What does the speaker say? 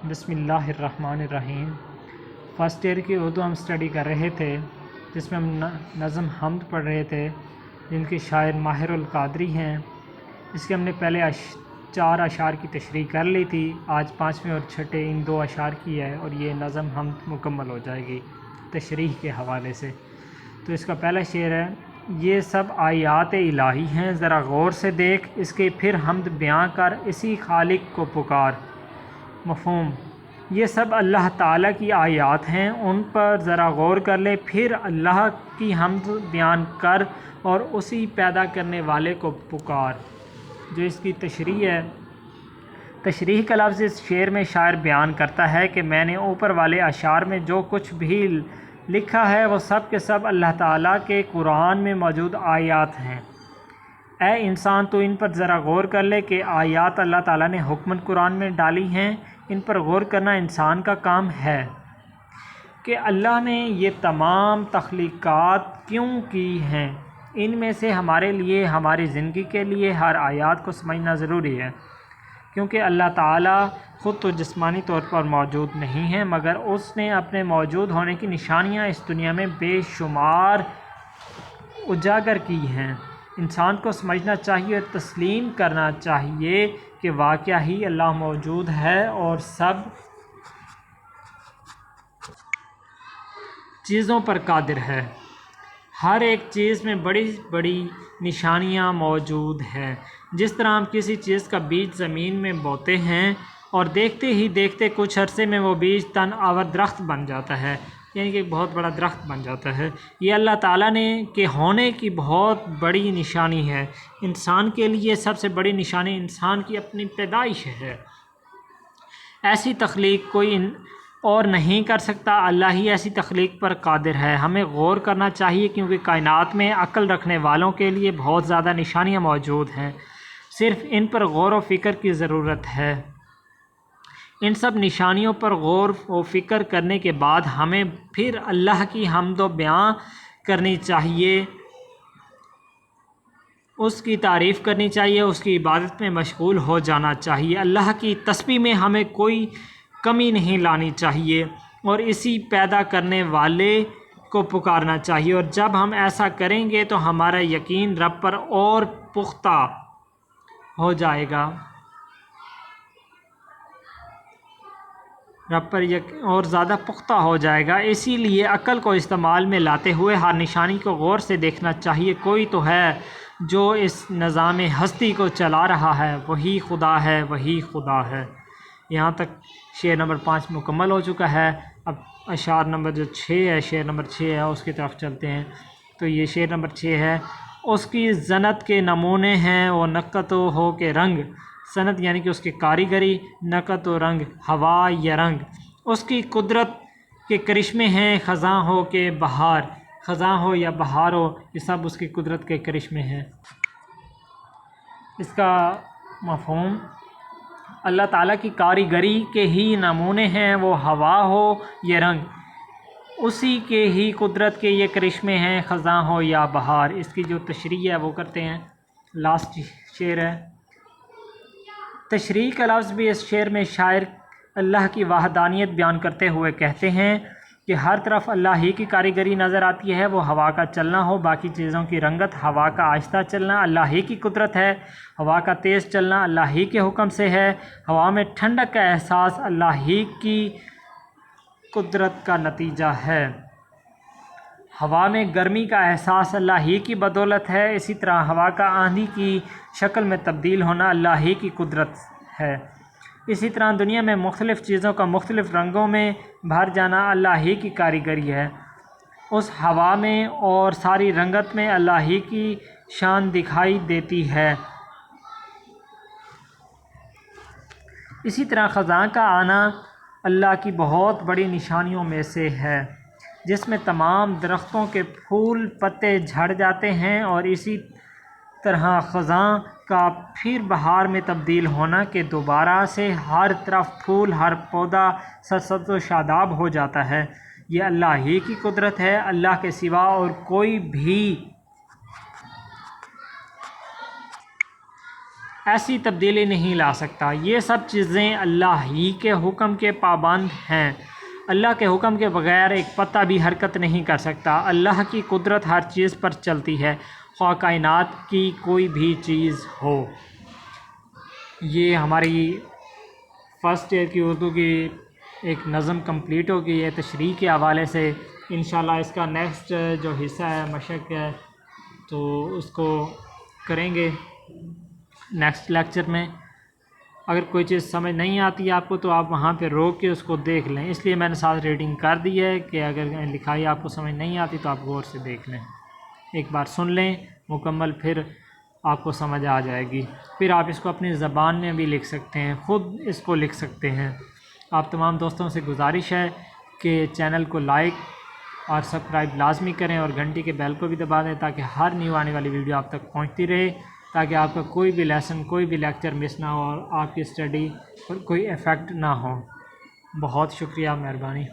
بسم اللہ الرحمن الرحیم۔ فرسٹ ایئر کی اردو ہم اسٹڈی کر رہے تھے، جس میں ہم نظم حمد پڑھ رہے تھے، جن کے شاعر ماہر القادری ہیں۔ اس کے ہم نے پہلے 4 اشعار کی تشریح کر لی تھی، آج 5ویں اور چھٹے ان 2 اشعار کی ہے، اور یہ نظم حمد مکمل ہو جائے گی تشریح کے حوالے سے۔ تو اس کا پہلا شعر ہے: یہ سب آیات الہی ہیں، ذرا غور سے دیکھ، اس کے پھر حمد بیاں کر، اسی خالق کو پکار۔ مفہوم: یہ سب اللہ تعالیٰ کی آیات ہیں، ان پر ذرا غور کر لے، پھر اللہ کی حمد بیان کر اور اسی پیدا کرنے والے کو پکار۔ جو اس کی تشریح ہے، تشریح کا لفظ اس شعر میں شاعر بیان کرتا ہے کہ میں نے اوپر والے اشعار میں جو کچھ بھی لکھا ہے وہ سب کے سب اللہ تعالیٰ کے قرآن میں موجود آیات ہیں۔ اے انسان، تو ان پر ذرا غور کر لے کہ آیات اللہ تعالیٰ نے حکمن قرآن میں ڈالی ہیں، ان پر غور کرنا انسان کا کام ہے کہ اللہ نے یہ تمام تخلیقات کیوں کی ہیں۔ ان میں سے ہمارے لیے، ہماری زندگی کے لیے ہر آیات کو سمجھنا ضروری ہے، کیونکہ اللہ تعالیٰ خود تو جسمانی طور پر موجود نہیں ہے، مگر اس نے اپنے موجود ہونے کی نشانیاں اس دنیا میں بے شمار اجاگر کی ہیں۔ انسان کو سمجھنا چاہیے اور تسلیم کرنا چاہیے کہ واقعہ ہی اللہ موجود ہے اور سب چیزوں پر قادر ہے۔ ہر ایک چیز میں بڑی بڑی نشانیاں موجود ہیں۔ جس طرح ہم کسی چیز کا بیج زمین میں بوتے ہیں اور دیکھتے ہی دیکھتے کچھ عرصے میں وہ بیج تن آور درخت بن جاتا ہے، یعنی کہ بہت بڑا درخت بن جاتا ہے۔ یہ اللہ تعالیٰ نے کے ہونے کی بہت بڑی نشانی ہے۔ انسان کے لیے سب سے بڑی نشانی انسان کی اپنی پیدائش ہے۔ ایسی تخلیق کوئی اور نہیں کر سکتا، اللہ ہی ایسی تخلیق پر قادر ہے۔ ہمیں غور کرنا چاہیے، کیونکہ کائنات میں عقل رکھنے والوں کے لیے بہت زیادہ نشانیاں موجود ہیں، صرف ان پر غور و فکر کی ضرورت ہے۔ ان سب نشانیوں پر غور و فکر کرنے کے بعد ہمیں پھر اللہ کی حمد و بیان کرنی چاہیے، اس کی تعریف کرنی چاہیے، اس کی عبادت میں مشغول ہو جانا چاہیے۔ اللہ کی تسبیح میں ہمیں کوئی کمی نہیں لانی چاہیے اور اسی پیدا کرنے والے کو پکارنا چاہیے، اور جب ہم ایسا کریں گے تو ہمارا یقین رب پر اور پختہ ہو جائے گا، رب پر اور زیادہ پختہ ہو جائے گا۔ اسی لیے عقل کو استعمال میں لاتے ہوئے ہر نشانی کو غور سے دیکھنا چاہیے۔ کوئی تو ہے جو اس نظام ہستی کو چلا رہا ہے، وہی خدا ہے، وہی خدا ہے۔ یہاں تک شعر نمبر 5 مکمل ہو چکا ہے۔ اب اشعار نمبر جو 6 ہے، شعر نمبر 6 ہے، اس کی طرف چلتے ہیں۔ تو یہ شعر نمبر 6 ہے: اس کی زنت کے نمونے ہیں وہ نقط و ہو کے رنگ، صنعت یعنی کہ اس کی کاریگری، نقط و رنگ ہوا یا رنگ، اس کی قدرت کے کرشمے ہیں خزاں ہو کے بہار، خزاں ہو یا بہار ہو، یہ سب اس کی قدرت کے کرشمے ہیں۔ اس کا مفہوم: اللہ تعالیٰ کی کاریگری کے ہی نمونے ہیں وہ ہوا ہو یا رنگ، اسی کے ہی قدرت کے یہ کرشمے ہیں خزاں ہو یا بہار۔ اس کی جو تشریح ہے وہ کرتے ہیں، لاسٹ شعر ہے۔ تشریح کا لفظ بھی اس شعر میں شاعر اللہ کی وحدانیت بیان کرتے ہوئے کہتے ہیں کہ ہر طرف اللہ ہی کی کاریگری نظر آتی ہے۔ وہ ہوا کا چلنا ہو، باقی چیزوں کی رنگت، ہوا کا آہستہ چلنا اللہ ہی کی قدرت ہے، ہوا کا تیز چلنا اللہ ہی کے حکم سے ہے، ہوا میں ٹھنڈک کا احساس اللہ ہی کی قدرت کا نتیجہ ہے، ہوا میں گرمی کا احساس اللہ ہی کی بدولت ہے، اسی طرح ہوا کا آندھی کی شکل میں تبدیل ہونا اللہ ہی کی قدرت ہے، اسی طرح دنیا میں مختلف چیزوں کا مختلف رنگوں میں بھر جانا اللہ ہی کی کاریگری ہے۔ اس ہوا میں اور ساری رنگت میں اللہ ہی کی شان دکھائی دیتی ہے۔ اسی طرح خزاں کا آنا اللہ کی بہت بڑی نشانیوں میں سے ہے، جس میں تمام درختوں کے پھول پتے جھڑ جاتے ہیں، اور اسی طرح خزاں کا پھر بہار میں تبدیل ہونا کہ دوبارہ سے ہر طرف پھول، ہر پودا سرسبز و شاداب ہو جاتا ہے۔ یہ اللہ ہی کی قدرت ہے، اللہ کے سوا اور کوئی بھی ایسی تبدیلی نہیں لا سکتا۔ یہ سب چیزیں اللہ ہی کے حکم کے پابند ہیں۔ اللہ کے حکم کے بغیر ایک پتہ بھی حرکت نہیں کر سکتا۔ اللہ کی قدرت ہر چیز پر چلتی ہے، خواہ کائنات کی کوئی بھی چیز ہو۔ یہ ہماری فرسٹ ایئر کی اردو کی ایک نظم کمپلیٹ ہو گئی ہے تشریح کے حوالے سے۔ انشاءاللہ اس کا نیکسٹ جو حصہ ہے مشق ہے تو اس کو کریں گے نیکسٹ لیکچر میں۔ اگر کوئی چیز سمجھ نہیں آتی آپ کو تو آپ وہاں پہ روک کے اس کو دیکھ لیں، اس لیے میں نے ساتھ ریڈنگ کر دی ہے کہ اگر لکھائی آپ کو سمجھ نہیں آتی تو آپ غور سے دیکھ لیں، ایک بار سن لیں مکمل، پھر آپ کو سمجھ آ جائے گی۔ پھر آپ اس کو اپنی زبان میں بھی لکھ سکتے ہیں، خود اس کو لکھ سکتے ہیں۔ آپ تمام دوستوں سے گزارش ہے کہ چینل کو لائک اور سبسکرائب لازمی کریں اور گھنٹی کے بیل کو بھی دبا دیں تاکہ ہر نیو آنے والی ویڈیو آپ تک پہنچتی رہے، تاکہ آپ کا کوئی بھی لیسن، کوئی بھی لیکچر مس نہ ہو اور آپ کی اسٹڈی پر کوئی افیکٹ نہ ہو۔ بہت شکریہ، مہربانی۔